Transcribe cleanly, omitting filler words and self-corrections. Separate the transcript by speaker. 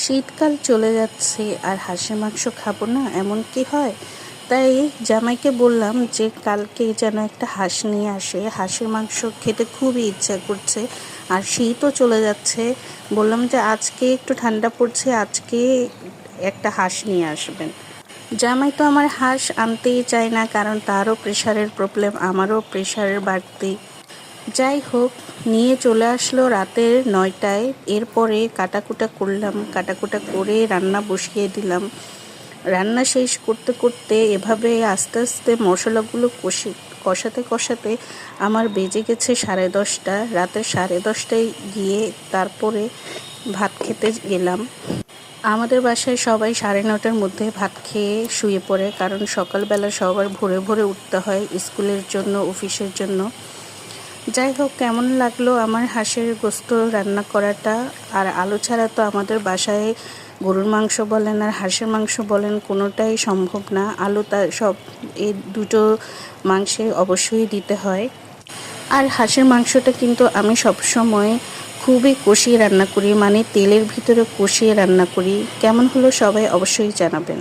Speaker 1: শীতকাল চলে যাচ্ছে আর হাঁসের মাংস খাবো না এমন কি হয়? তাই জামাইকে বললাম যে কালকে যেন একটা হাঁস নিয়ে আসে, হাঁসের মাংস খেতে খুবই ইচ্ছা করছে আর শীতও চলে যাচ্ছে। বললাম যে আজকে একটু ঠান্ডা পড়ছে, আজকে একটা হাঁস নিয়ে আসবেন। জামাই তো আমার হাঁস আনতেই চায় না, কারণ তারও প্রেশারের প্রবলেম, আমারও প্রেশারের বাড়তি। যাই হোক, নিয়ে চলে আসলো রাতের 9টায়। এরপরে কাটাকুটা করলাম, কাটাকুটা করে রান্না বসিয়ে দিলাম। রান্না শেষ করতে করতে এভাবে আস্তে আস্তে মশলাগুলো কষাতে কষাতে আমার বেজে গেছে 10:30। রাতের 10:30টায় গিয়ে তারপরে ভাত খেতে গেলাম। আমাদের বাসায় সবাই 9:30টার মধ্যে ভাত খেয়ে শুয়ে পড়ে, কারণ সকালবেলা সবার ভোরে ভোরে উঠতে হয় স্কুলের জন্য, অফিসের জন্য। যাই হোক, কেমন লাগলো আমার হাঁসের গোস্ত রান্না করাটা। আর আলু ছাড়া তো আমাদের বাসায় গরুর মাংস বলেন আর হাঁসের মাংস বলেন কোনোটাই সম্ভব না। আলুটা সব এই দুটো মাংসে অবশ্যই দিতে হয়। আর হাঁসের মাংসটা কিন্তু আমি সবসময় খুবই কষিয়ে রান্না করি, মানে তেলের ভিতরে কষিয়ে রান্না করি। কেমন হলো সবাই অবশ্যই জানাবেন।